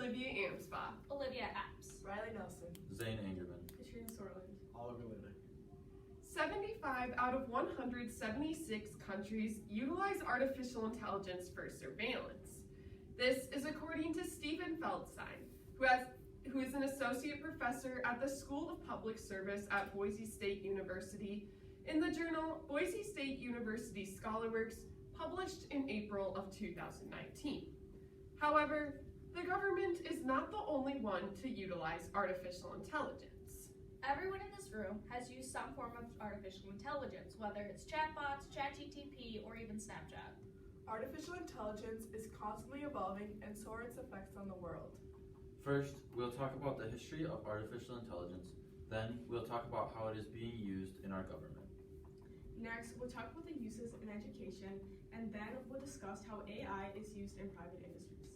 Olivia Amsbach. Olivia Apps. Riley Nelson. Zane Angerman. Katrina Sorland. Oliver Linder. 75 out of 176 countries utilize artificial intelligence for surveillance. This is according to Stephen Feldstein, who is an associate professor at the School of Public Service at Boise State University, in the journal Boise State University ScholarWorks, published in April of 2019. However, the government is not the only one to utilize artificial intelligence. Everyone in this room has used some form of artificial intelligence, whether it's chatbots, ChatGPT, or even Snapchat. Artificial intelligence is constantly evolving, and so are its effects on the world. First, we'll talk about the history of artificial intelligence. Then, we'll talk about how it is being used in our government. Next, we'll talk about the uses in education, and then we'll discuss how AI is used in private industries.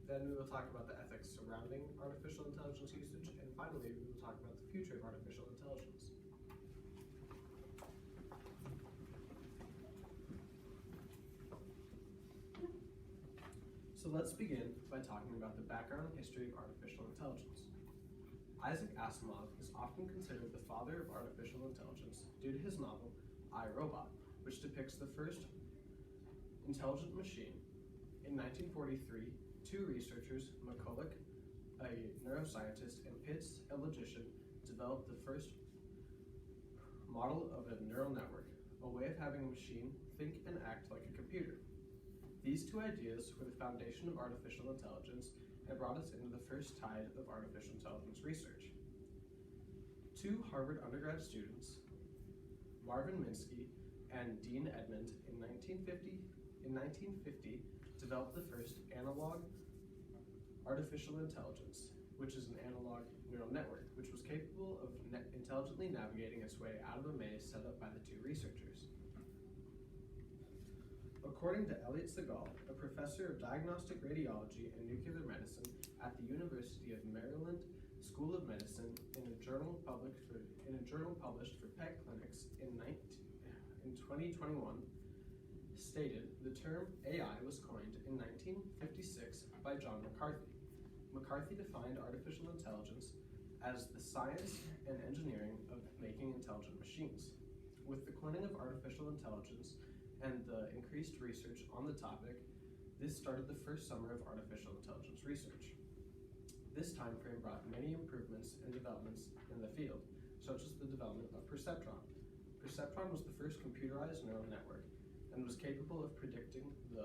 Then we will talk about the ethics surrounding artificial intelligence usage, and finally we will talk about the future of artificial intelligence. So let's begin by talking about the background and history of artificial intelligence. Isaac Asimov is often considered the father of artificial intelligence due to his novel, I, Robot, which depicts the first intelligent machine. In 1943, two researchers, McCulloch, a neuroscientist, and Pitts, a logician, developed the first model of a neural network, a way of having a machine think and act like a computer. These two ideas were the foundation of artificial intelligence and brought us into the first tide of artificial intelligence research. Two Harvard undergrad students, Marvin Minsky and Dean Edmond, in 1950, developed the first analog artificial intelligence, which is an analog neural network, which was capable of intelligently navigating its way out of a maze set up by the two researchers. According to Elliot Segal, a professor of diagnostic radiology and nuclear medicine at the University of Maryland School of Medicine, in a journal published for PET clinics in 2021, stated the term AI was coined in 1956 by John McCarthy. McCarthy defined artificial intelligence as the science and engineering of making intelligent machines. With the coining of artificial intelligence and the increased research on the topic, this started the first summer of artificial intelligence research. This time frame brought many improvements and developments in the field, such as the development of perceptron. Perceptron was the first computerized neural network and was capable of predicting the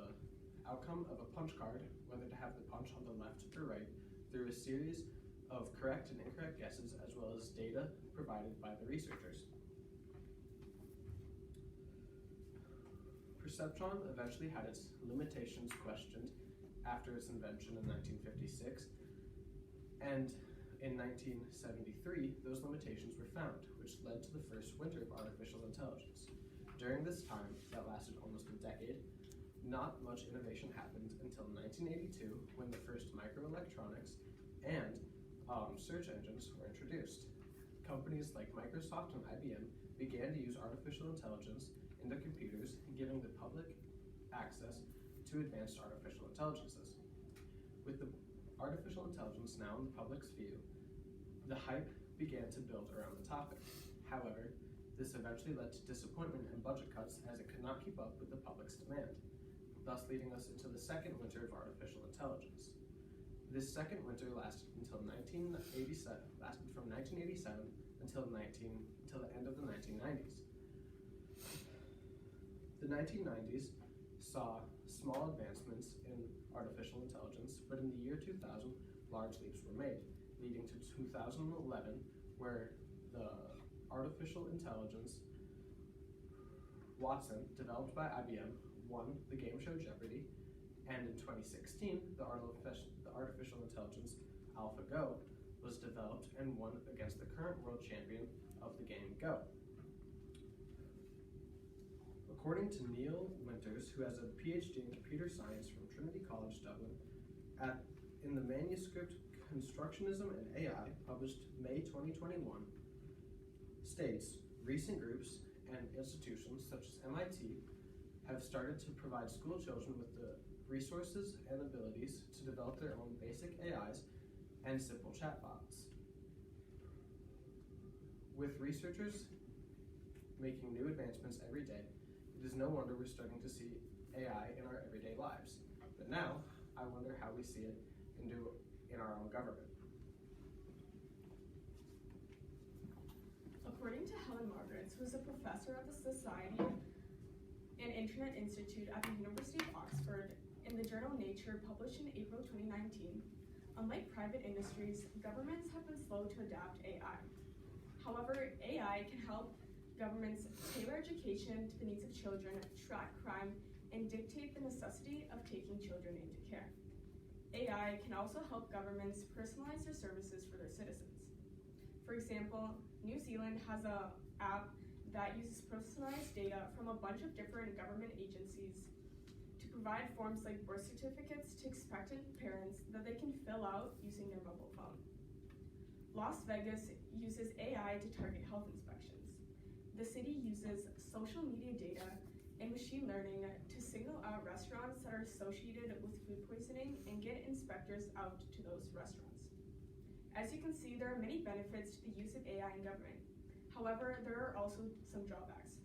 outcome of a punch card, whether to have the punch on the left or right, through a series of correct and incorrect guesses, as well as data provided by the researchers. Perceptron eventually had its limitations questioned after its invention in 1956, and in 1973, those limitations were found, which led to the first winter of artificial intelligence. During this time, that lasted almost a decade, not much innovation happened until 1982, when the first microelectronics and search engines were introduced. Companies like Microsoft and IBM began to use artificial intelligence in their computers, giving the public access to advanced artificial intelligences. With the artificial intelligence now in the public's view, the hype began to build around the topic. However, this eventually led to disappointment and budget cuts as it could not keep up with the public's demand, thus leading us into the second winter of artificial intelligence. This second winter lasted from 1987 until the end of the 1990s. The 1990s saw small advancements in artificial intelligence, but in the year 2000, large leaps were made, leading to 2011, where the artificial intelligence Watson, developed by IBM, won the game show Jeopardy! And in 2016, the artificial intelligence AlphaGo was developed and won against the current world champion of the game Go. According to Neil Winters, who has a PhD in computer science from Trinity College Dublin, in the manuscript Constructionism and AI, published May 2021, states recent groups and institutions such as MIT have started to provide school children with the resources and abilities to develop develop their own basic AIs and simple chatbots. With researchers making new advancements every day, it is no wonder we're starting to see AI in our everyday lives. But now, I wonder how we see it in our own government. According to Helen Margaretts, who is a professor at the Society and Internet Institute at the University of Oxford, in the journal Nature, published in April 2019, unlike private industries, governments have been slow to adapt AI. However, AI can help governments tailor education to the needs of children, track crime, and dictate the necessity of taking children into care. AI can also help governments personalize their services for their citizens. For example, New Zealand has an app that uses personalized data from a bunch of different government agencies to provide forms like birth certificates to expectant parents that they can fill out using their mobile phone. Las Vegas uses AI to target health inspections. The city uses social media data and machine learning to single out restaurants that are associated with food poisoning and get inspectors out to those restaurants. As you can see, there are many benefits to the use of AI in government. However, there are also some drawbacks.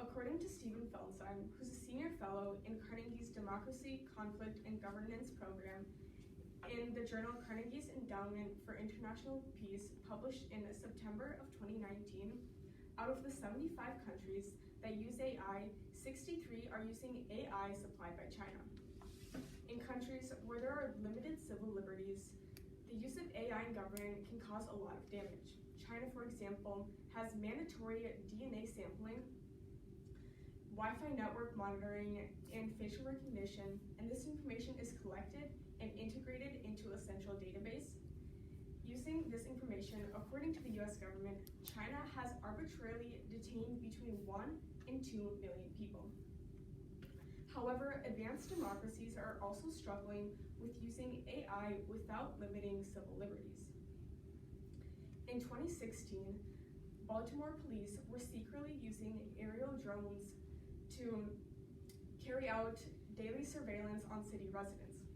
According to Stephen Feldstein, who's a senior fellow in Carnegie's Democracy, Conflict, and Governance program in the journal Carnegie's Endowment for International Peace, published in September of 2019, out of the 75 countries that use AI, 63 are using AI supplied by China. In countries where there are limited civil liberties, the use of AI in government can cause a lot of damage. China, for example, has mandatory DNA sampling, Wi-Fi network monitoring, and facial recognition, and this information is collected and integrated into a central database. Using this information, according to the US government, China has arbitrarily detained between 1 and 2 million people. However, advanced democracies are also struggling with using AI without limiting civil liberties. In 2016, Baltimore police were secretly using aerial drones to carry out daily surveillance on city residents.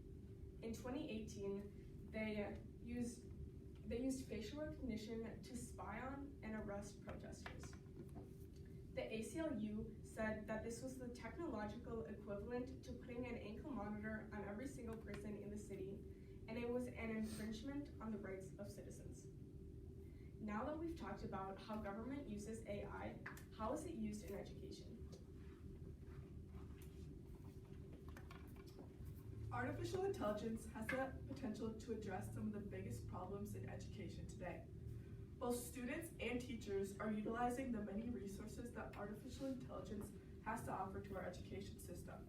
In 2018, they used facial recognition to spy on and arrest protesters. The ACLU said that this was the technological equivalent to putting an ankle monitor on every single person in the city, and it was an infringement on the rights of citizens. Now that we've talked about how government uses AI, how is it used in education? Artificial intelligence has the potential to address some of the biggest problems in education today. Both students and teachers are utilizing the many resources that artificial intelligence has to offer to our education system.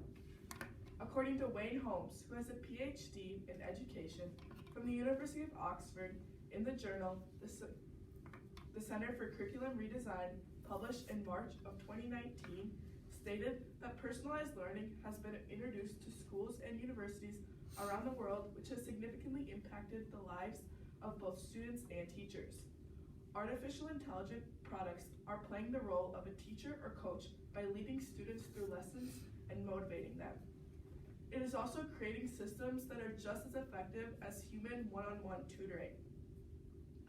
According to Wayne Holmes, who has a PhD in education from the University of Oxford, in the journal The Center for Curriculum Redesign, published in March of 2019, stated that personalized learning has been introduced to schools and universities around the world, which has significantly impacted the lives of both students and teachers. Artificial intelligent products are playing the role of a teacher or coach by leading students through lessons and motivating them. It is also creating systems that are just as effective as human one-on-one tutoring.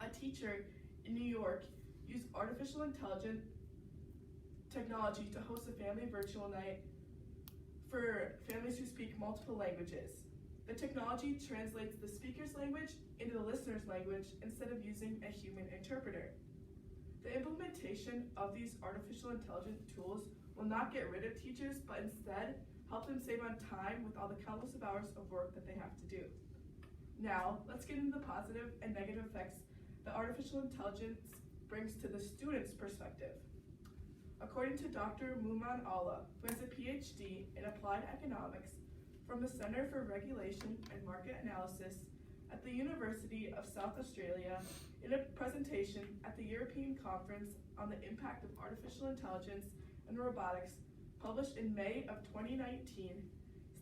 A teacher in New York used artificial intelligence technology to host a family virtual night for families who speak multiple languages. The technology translates the speaker's language into the listener's language instead of using a human interpreter. The implementation of these artificial intelligence tools will not get rid of teachers, but instead help them save on time with all the countless of hours of work that they have to do. Now, let's get into the positive and negative effects that artificial intelligence brings to the student's perspective. According to Dr. Muman Allah, who has a PhD in applied economics from the Center for Regulation and Market Analysis at the University of South Australia, in a presentation at the European Conference on the Impact of Artificial Intelligence and Robotics, published in May of 2019,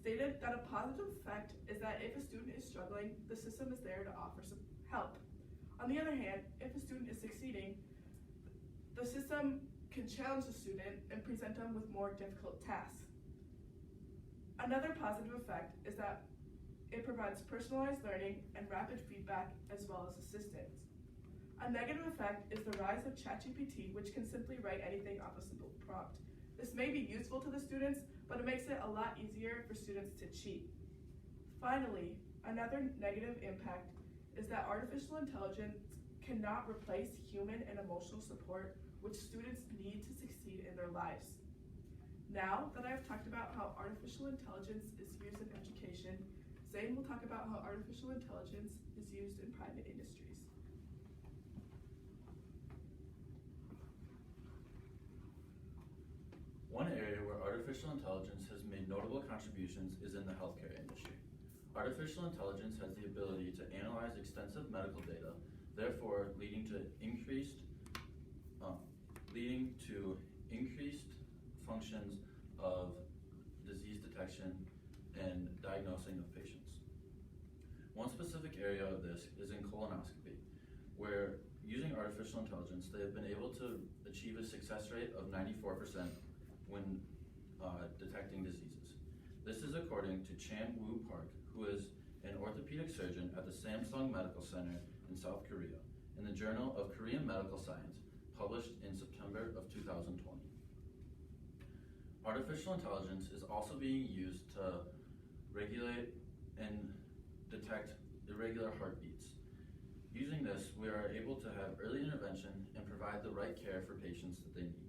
stated that a positive effect is that if a student is struggling, the system is there to offer some help. On the other hand, if a student is succeeding, the system can challenge the student and present them with more difficult tasks. Another positive effect is that It provides personalized learning and rapid feedback as well as assistance. A negative effect is the rise of ChatGPT, which can simply write anything off a simple prompt. This may be useful to the students, but it makes it a lot easier for students to cheat. Finally, another negative impact is that artificial intelligence cannot replace human and emotional support, which students need to succeed in their lives. Now that I've talked about how artificial intelligence is used in education, Zane will talk about how artificial intelligence is used in private industries. One area where artificial intelligence has made notable contributions is in the healthcare industry. Artificial intelligence has the ability to analyze extensive medical data, therefore leading to increased functions of disease detection and diagnosing of patients. One specific area of this is in colonoscopy, where using artificial intelligence, they have been able to achieve a success rate of 94% when detecting diseases. This is according to Chan Woo Park, who is an orthopedic surgeon at the Samsung Medical Center in South Korea, in the Journal of Korean Medical Science, published in September of 2020. Artificial intelligence is also being used to regulate and detect irregular heartbeats. Using this, we are able to have early intervention and provide the right care for patients that they need.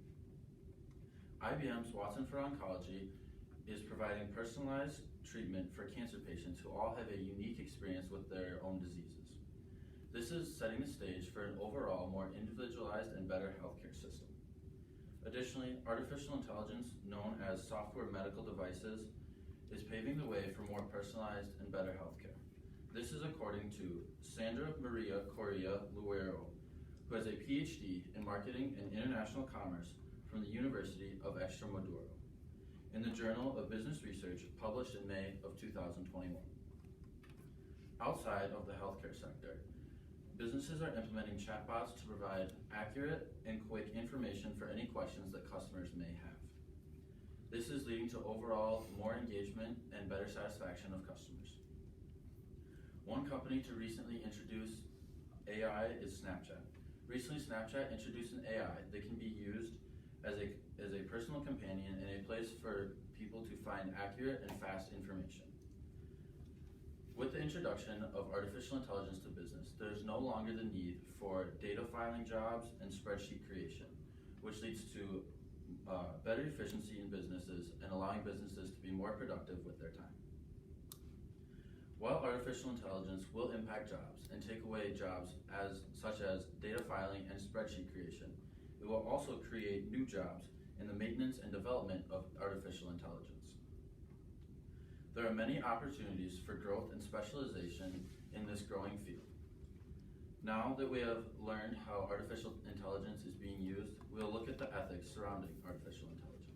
IBM's Watson for Oncology is providing personalized treatment for cancer patients who all have a unique experience with their own diseases. This is setting the stage for an overall more individualized and better healthcare system. Additionally, artificial intelligence, known as software medical devices, is paving the way for more personalized and better healthcare. This is according to Sandra Maria Correa Luero, who has a PhD in Marketing and International Commerce from the University of Extremadura, in the Journal of Business Research, published in May of 2021. Outside of the healthcare sector, businesses are implementing chatbots to provide accurate and quick information for any questions that customers may have. This is leading to overall more engagement and better satisfaction of customers. One company to recently introduce AI is Snapchat. Recently, Snapchat introduced an AI that can be used as a personal companion and a place for people to find accurate and fast information. With the introduction of artificial intelligence to business, there is no longer the need for data filing jobs and spreadsheet creation, which leads to better efficiency in businesses and allowing businesses to be more productive with their time. While artificial intelligence will impact jobs and take away jobs such as data filing and spreadsheet creation, it will also create new jobs in the maintenance and development of artificial intelligence. There are many opportunities for growth and specialization in this growing field. Now that we have learned how artificial intelligence is being used, we'll look at the ethics surrounding artificial intelligence.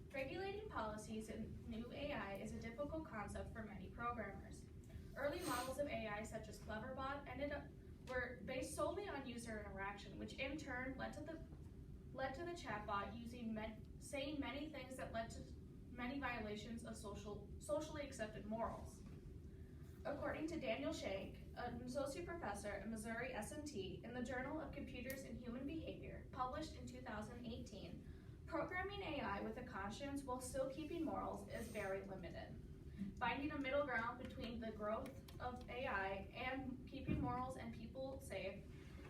Regulating policies in new AI is a difficult concept for many programmers. Early models of AI, such as Cleverbot, were based solely on user interaction, which in turn led to the chatbot saying many things that led to many violations of socially accepted morals. According to Daniel Shank, an associate professor at Missouri S&T in the Journal of Computers and Human Behavior, published in 2018, programming AI with a conscience while still keeping morals is very limited. Finding a middle ground between the growth of AI and keeping morals and people safe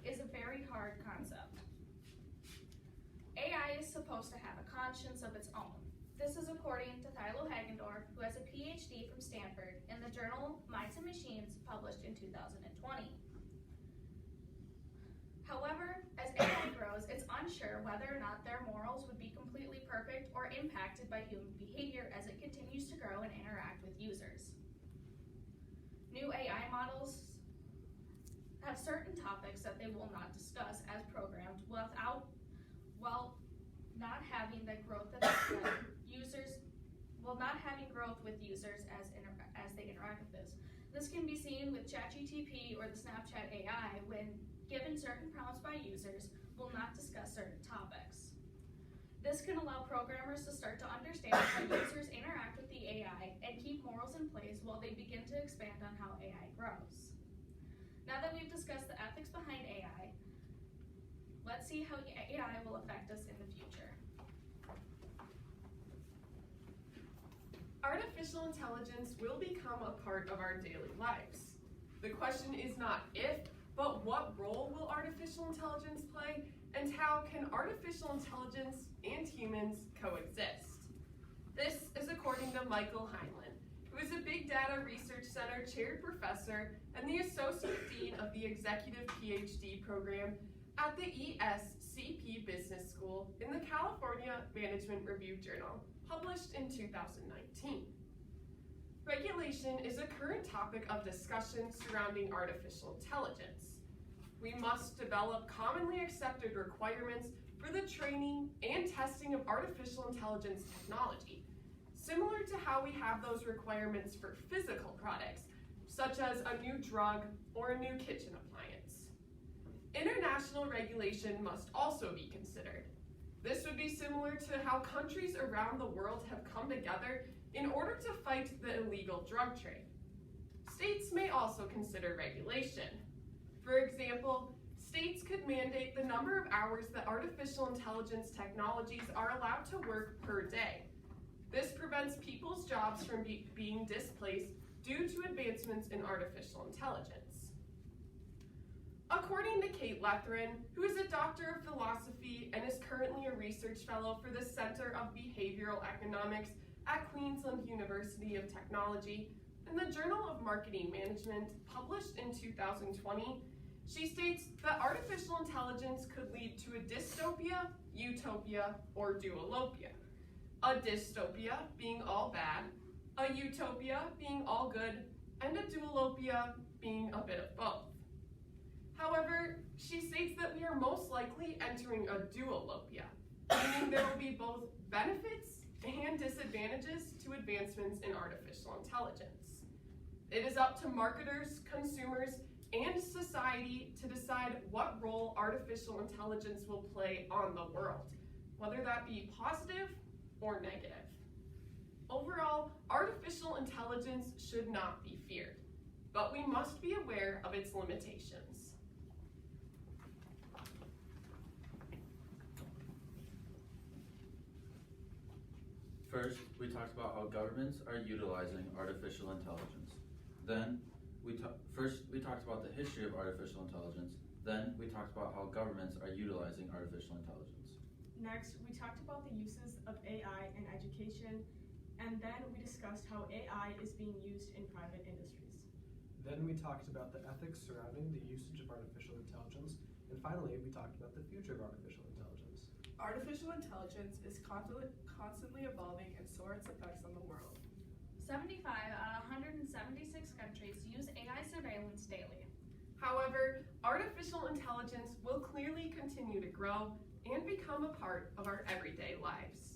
is a very hard concept. AI is supposed to have a conscience of its own. This is according to Thilo Hagendorf, who has a PhD from Stanford in the journal Minds and Machines, published in 2020. However, as AI grows, it's unsure whether or not their morals would be completely perfect or impacted by human behavior as it continues to grow and interact with users. New AI models have certain topics that they will not discuss as programmed while not having the growth that not having growth with users as they interact with this. This can be seen with ChatGPT or the Snapchat AI when given certain prompts by users will not discuss certain topics. This can allow programmers to start to understand how users interact with the AI and keep morals in place while they begin to expand on how AI grows. Now that we've discussed the ethics behind AI, let's see how AI will affect us in the future. Artificial intelligence will become a part of our daily lives. The question is not if, but what role will artificial intelligence play, and how can artificial intelligence and humans coexist? This is according to Michael Heinlein, who is a Big Data Research Center chaired professor and the Associate Dean of the Executive PhD program at the ESCP Business School in the California Management Review Journal, published in 2019. Regulation is a current topic of discussion surrounding artificial intelligence. We must develop commonly accepted requirements for the training and testing of artificial intelligence technology, similar to how we have those requirements for physical products, such as a new drug or a new kitchen appliance. International regulation must also be considered. This would be similar to how countries around the world have come together in order to fight the illegal drug trade. States may also consider regulation. For example, states could mandate the number of hours that artificial intelligence technologies are allowed to work per day. This prevents people's jobs from being displaced due to advancements in artificial intelligence. According to Kate Letheren, who is a doctor of philosophy and is currently a research fellow for the Center of Behavioral Economics at Queensland University of Technology, in the Journal of Marketing Management, published in 2020, she states that artificial intelligence could lead to a dystopia, utopia, or duolopia. A dystopia being all bad, a utopia being all good, and a duolopia being a bit of both. However, she states that we are most likely entering a duolopia, meaning there will be both benefits and disadvantages to advancements in artificial intelligence. It is up to marketers, consumers, and society to decide what role artificial intelligence will play on the world, whether that be positive or negative. Overall, artificial intelligence should not be feared, but we must be aware of its limitations. First, we talked about how governments are utilizing artificial intelligence. Then, we talked about the history of artificial intelligence. Then, we talked about how governments are utilizing artificial intelligence. Next, we talked about the uses of AI in education, and then we discussed how AI is being used in private industries. Then we talked about the ethics surrounding the usage of artificial intelligence, and finally, we talked about the future of artificial intelligence. Artificial intelligence is constantly evolving, and so are its effects on the world. 75 out of 176 countries use AI surveillance daily. However, artificial intelligence will clearly continue to grow and become a part of our everyday lives.